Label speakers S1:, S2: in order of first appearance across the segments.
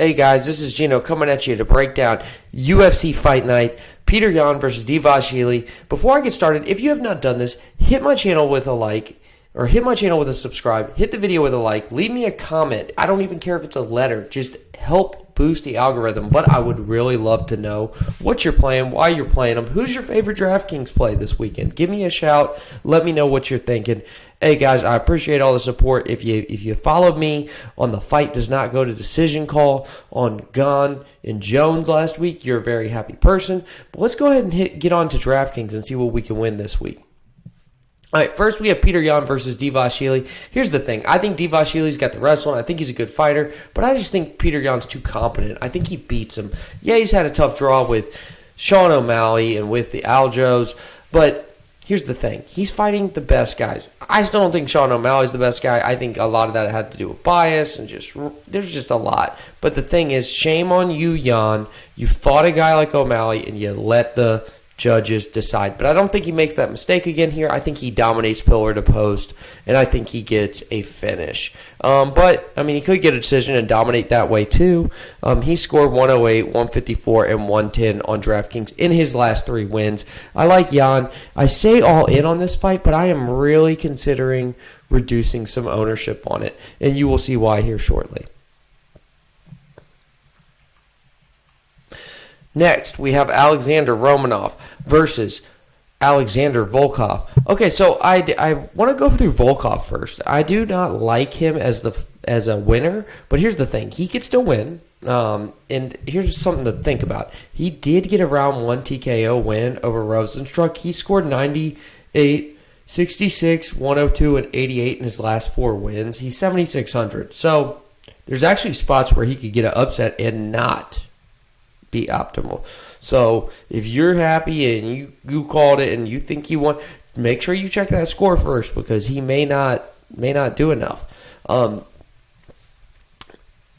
S1: Hey guys, this is Gino coming at you to break down UFC Fight Night, Peter Yan versus Dvalishvili. Before I get started, if you have not done this, hit my channel with a like, or hit my channel with a subscribe, hit the video with a like, leave me a comment. I don't even care if it's a letter, just help boost the algorithm, but I would really love to know what you're playing, why you're playing them, who's your favorite DraftKings play this weekend. Give me a shout, let me know what you're thinking. Hey guys, I appreciate all the support. If you followed me on the fight does not go to decision call on Gunn and Jones last week, you're a very happy person. But let's go ahead and get on to DraftKings and see what we can win this week. All right, first we have Peter Yan versus Dvalishvili. Here's the thing. I think Dvalishvili's got the wrestling. I think he's a good fighter, but I just think Peter Yan's too competent. I think he beats him. Yeah, he's had a tough draw with Sean O'Malley and with the Aljos, but here's the thing. He's fighting the best guys. I still don't think Sean O'Malley's the best guy. I think a lot of that had to do with bias and there's just a lot. But the thing is, shame on you, Yan. You fought a guy like O'Malley and you let the judges decide. But I don't think he makes that mistake again here. I think he dominates pillar to post, and I think he gets a finish. But, I mean, he could get a decision and dominate that way too. He scored 108, 154, and 110 on DraftKings in his last 3 wins. I like Yan. I say all in on this fight, but I am really considering reducing some ownership on it, and you will see why here shortly. Next, we have Alexander Romanov versus Alexander Volkov. Okay, so I want to go through Volkov first. I do not like him as a winner, but here's the thing. He could still win, and here's something to think about. He did get a round 1 TKO win over Rosenstruck. He scored 98, 66, 102, and 88 in his last 4 wins. He's 7,600. So there's actually spots where he could get an upset and not be optimal. So if you're happy and you called it and you think he won, make sure you check that score first because he may not do enough.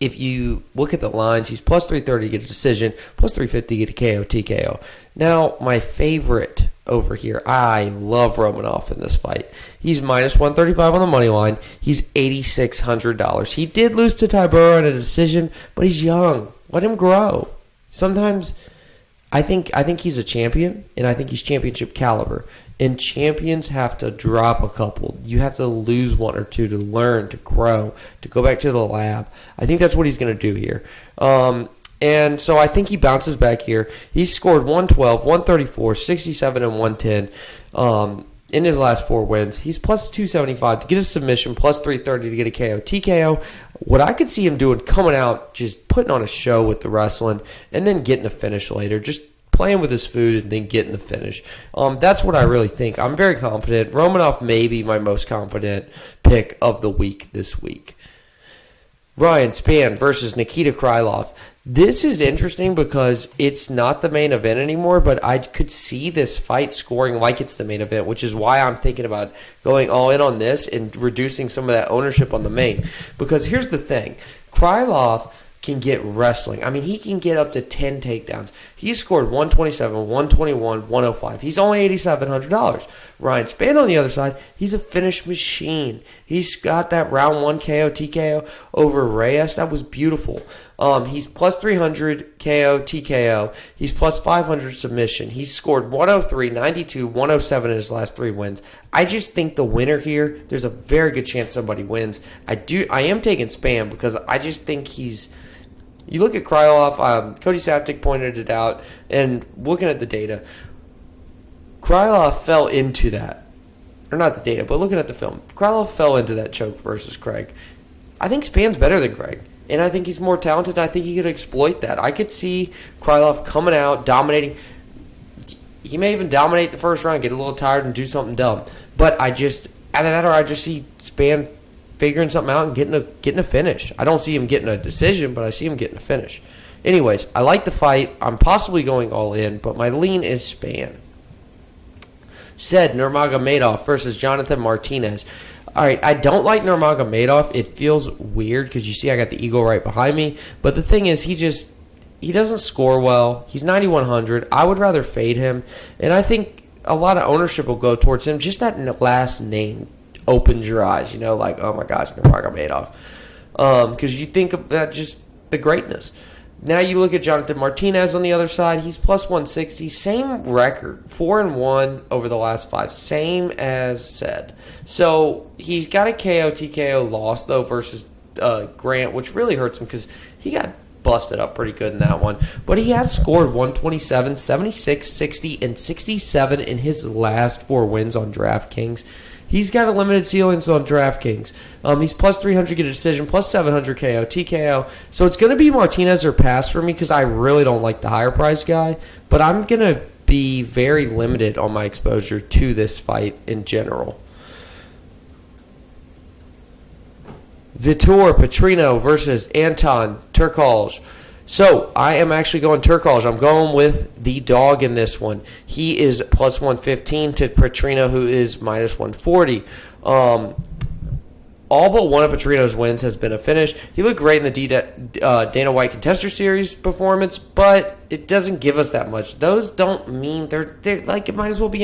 S1: If you look at the lines, he's plus 330 to get a decision, plus 350 to get a KO, TKO. Now, my favorite over here, I love Romanov in this fight. He's minus 135 on the money line. He's $8,600. He did lose to Tybura in a decision, but he's young. Let him grow. Sometimes I think he's a champion, and I think he's championship caliber. And champions have to drop a couple. You have to lose 1 or 2 to learn, to grow, to go back to the lab. I think that's what he's going to do here. And so I think he bounces back here. He's scored 112, 134, 67, and 110 in his last 4 wins. He's plus 275 to get a submission, plus 330 to get a KO, TKO. What I could see him doing, coming out, just putting on a show with the wrestling, and then getting a finish later. Just playing with his food and then getting the finish. That's what I really think. I'm very confident. Romanov may be my most confident pick of the week this week. Ryan Spann versus Nikita Krylov. This is interesting because it's not the main event anymore, but I could see this fight scoring like it's the main event, which is why I'm thinking about going all in on this and reducing some of that ownership on the main. Because here's the thing. Krylov can get wrestling. I mean, he can get up to 10 takedowns. He scored 127, 121, 105. He's only $8,700. Ryan Spann on the other side, he's a finish machine. He's got that round 1 KO, TKO over Reyes. That was beautiful. He's plus 300 KO, TKO. He's plus 500 submission. He's scored 103, 92, 107 in his last 3 wins. I just think the winner here, there's a very good chance somebody wins. I am taking Spann because I just think he's... You look at Krylov, Cody Saptic pointed it out, and looking at the data, Krylov fell into that. Or not the data, but looking at the film. Krylov fell into that choke versus Craig. I think Spann's better than Craig, and I think he's more talented, and I think he could exploit that. I could see Krylov coming out, dominating. He may even dominate the first round, get a little tired, and do something dumb. But I just see Spann figuring something out and getting a finish. I don't see him getting a decision, but I see him getting a finish. Anyways, I like the fight. I'm possibly going all in, but my lean is Spann. Said Nurmagomedov versus Jonathan Martinez. All right, I don't like Nurmagomedov. It feels weird because you see I got the eagle right behind me. But the thing is, he doesn't score well. He's 9,100. I would rather fade him. And I think a lot of ownership will go towards him. Just that last name opens your eyes, like, oh my gosh, Nurmagomedov. Because you think of that, just the greatness. Now you look at Jonathan Martinez on the other side. He's plus 160. Same record. 4-1 over the last 5. Same as said. So he's got a KO TKO loss, though, versus Grant, which really hurts him because he got busted up pretty good in that one. But he has scored 127, 76, 60, and 67 in his last 4 wins on DraftKings. He's got a limited ceilings on DraftKings. He's plus 300 get a decision, plus 700 KO, TKO. So it's going to be Martinez or pass for me because I really don't like the higher price guy. But I'm going to be very limited on my exposure to this fight in general. Vitor Petrino versus Anton Turkalj. So I am actually going Turkalj. I'm going with the dog in this one. He is plus 115 to Petrino, who is minus 140. All but one of Petrino's wins has been a finish. He looked great in the Dana White Contender Series performance, but it doesn't give us that much. Those don't mean they're like it might as well be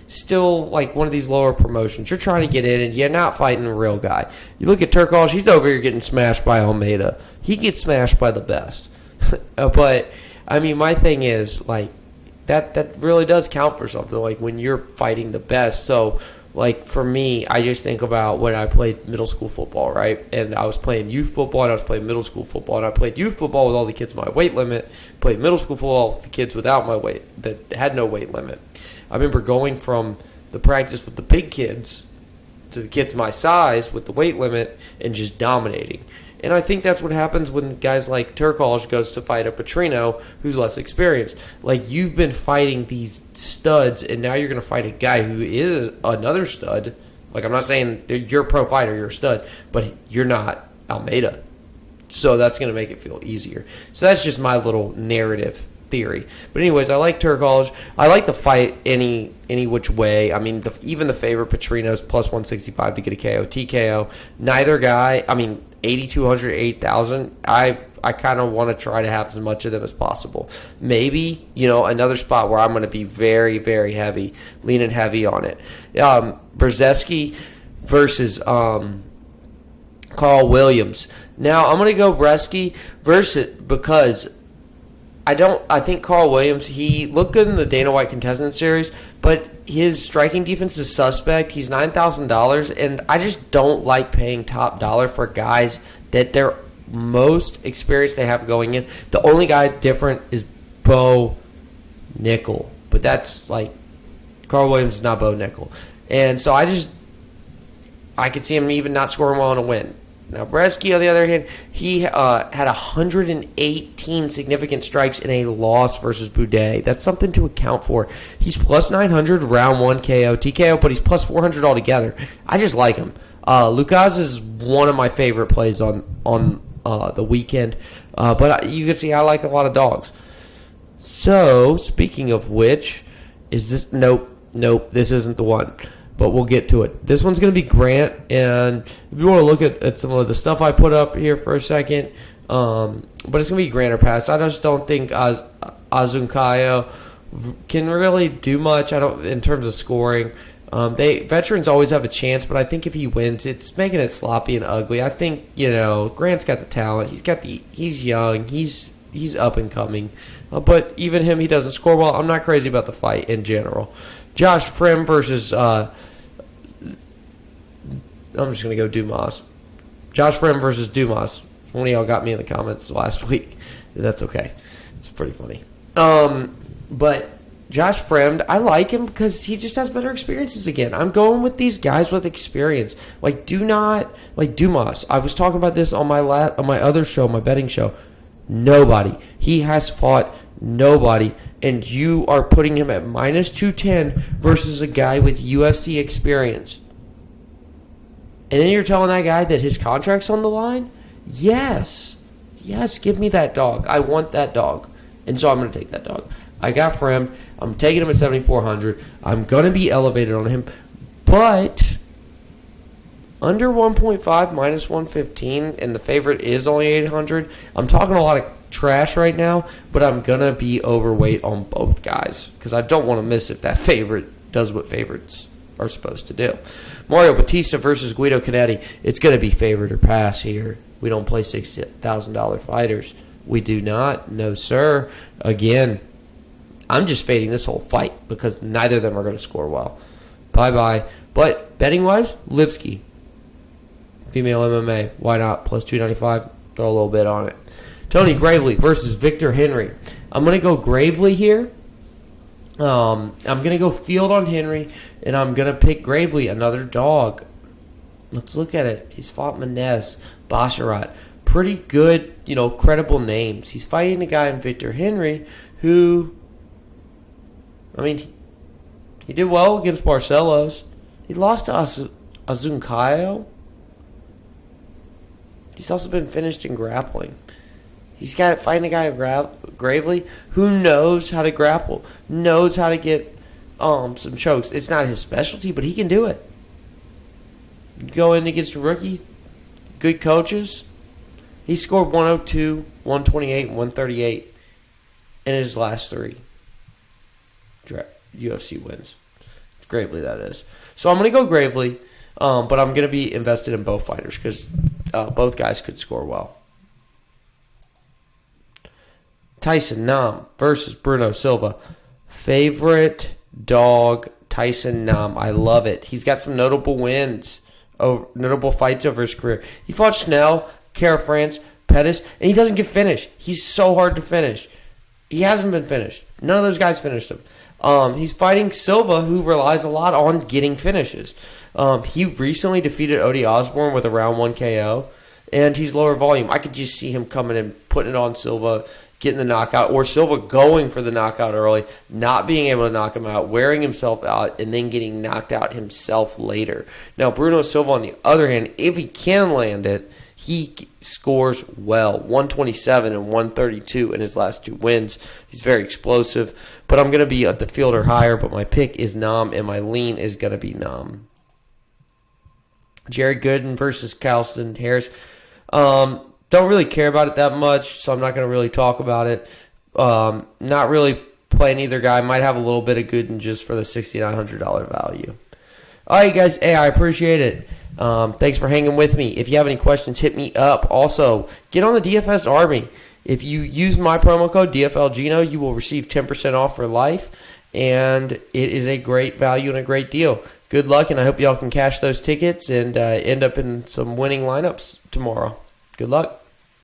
S1: still one of these lower promotions. You're trying to get in and you're not fighting a real guy. You look at Turkalj, he's over here getting smashed by Almeida. He gets smashed by the best. But I mean, my thing is that really does count for something. Like when you're fighting the best, so. Like, for me, I just think about when I played middle school football, right? And I was playing youth football and I was playing middle school football. And I played youth football with all the kids my weight limit. Played middle school football with the kids without my weight, that had no weight limit. I remember going from the practice with the big kids to the kids my size with the weight limit and just dominating. And I think that's what happens when guys like Turkalj goes to fight a Petrino who's less experienced. Like, you've been fighting these studs, and now you're going to fight a guy who is another stud. Like, I'm not saying you're a pro fighter, you're a stud, but you're not Almeida. So that's going to make it feel easier. So that's just my little narrative theory. But anyways, I like Turkalj. I like the fight any which way. I mean, even the favorite Petrino's plus 165 to get a KO, TKO. Neither guy, 8,200, 8,000. I kind of want to try to have as much of them as possible. Maybe, another spot where I'm going to be very, very heavy, leaning heavy on it. Brzezinski versus Carl Williams. Now, I'm going to go Brzezinski because I think Carl Williams, he looked good in the Dana White Contestant Series, but his striking defense is suspect. He's $9,000, and I just don't like paying top dollar for guys that they're most experienced they have going in. The only guy different is Bo Nickel, but that's Carl Williams is not Bo Nickel. And so I could see him even not scoring well on a win. Now, Brzezinski, on the other hand, he had 118 significant strikes in a loss versus Boudet. That's something to account for. He's plus 900 round 1 KO, TKO, but he's plus 400 altogether. I just like him. Lucas is one of my favorite plays on the weekend, but you can see I like a lot of dogs. So, speaking of which, is this? Nope, this isn't the one. But we'll get to it. This one's going to be Grant, and if you want to look at some of the stuff I put up here for a second, but it's going to be Grant or pass. I just don't think Azunkayo can really do much. In terms of scoring. Veterans always have a chance, but I think if he wins, it's making it sloppy and ugly. I think Grant's got the talent. He's young. He's up and coming, but even him, he doesn't score well. I'm not crazy about the fight in general. Josh Frimm versus I'm just going to go Dumas. Josh Frimm versus Dumas. One of y'all got me in the comments last week. That's okay. It's pretty funny. But Josh Frimm, I like him because he just has better experiences again. I'm going with these guys with experience. Dumas. I was talking about this on my other show, my betting show. Nobody. He has fought nobody. And you are putting him at minus 210 versus a guy with UFC experience. And then you're telling that guy that his contract's on the line? Yes. Yes, give me that dog. I want that dog. And so I'm going to take that dog. I got Frimm. I'm taking him at 7,400. I'm going to be elevated on him. But under 1.5, minus 115, and the favorite is only 800. I'm talking a lot of trash right now, but I'm going to be overweight on both guys because I don't want to miss if that favorite does what favorites are supposed to do. Mario Batista versus Guido Canetti. It's going to be favorite or pass here. We don't play $60,000 fighters. We do not. No, sir. Again, I'm just fading this whole fight because neither of them are going to score well. Bye-bye. But betting-wise, Lipsky. Female MMA. Why not? Plus 295. Throw a little bit on it. Tony Gravely versus Victor Henry. I'm going to go Gravely here. I'm going to go field on Henry, and I'm going to pick Gravely, another dog. Let's look at it. He's fought Manez, Basharat. Pretty good, credible names. He's fighting a guy in Victor Henry who, he did well against Barcelos. He lost to Azuncayo. He's also been finished in grappling. He's got to find a guy Gravely who knows how to grapple, knows how to get some chokes. It's not his specialty, but he can do it. Go in against a rookie, good coaches. He scored 102, 128, and 138 in his last 3 UFC wins. It's Gravely, that is. So I'm going to go Gravely, but I'm going to be invested in both fighters because both guys could score well. Tyson Nam versus Bruno Silva. Favorite dog, Tyson Nam. I love it. He's got some notable wins, notable fights over his career. He fought Schnell, Kara France, Pettis, and he doesn't get finished. He's so hard to finish. He hasn't been finished. None of those guys finished him. He's fighting Silva, who relies a lot on getting finishes. He recently defeated Odie Osborne with a round 1 KO, and he's lower volume. I could just see him coming and putting it on Silva, getting the knockout, or Silva going for the knockout early, not being able to knock him out, wearing himself out, and then getting knocked out himself later. Now, Bruno Silva, on the other hand, if he can land it, he scores well. 127 and 132 in his last 2 wins. He's very explosive. But I'm going to be at the field or higher, but my pick is Nam, and my lean is going to be Nam. Jared Gooden versus Carlston Harris. Don't really care about it that much, so I'm not going to really talk about it. Not really playing either guy. Might have a little bit of Gooden just for the $6,900 value. All right, guys. Hey, I appreciate it. Thanks for hanging with me. If you have any questions, hit me up. Also, get on the DFS Army. If you use my promo code DFLGino, you will receive 10% off for life, and it is a great value and a great deal. Good luck, and I hope y'all can cash those tickets and end up in some winning lineups tomorrow. Good luck.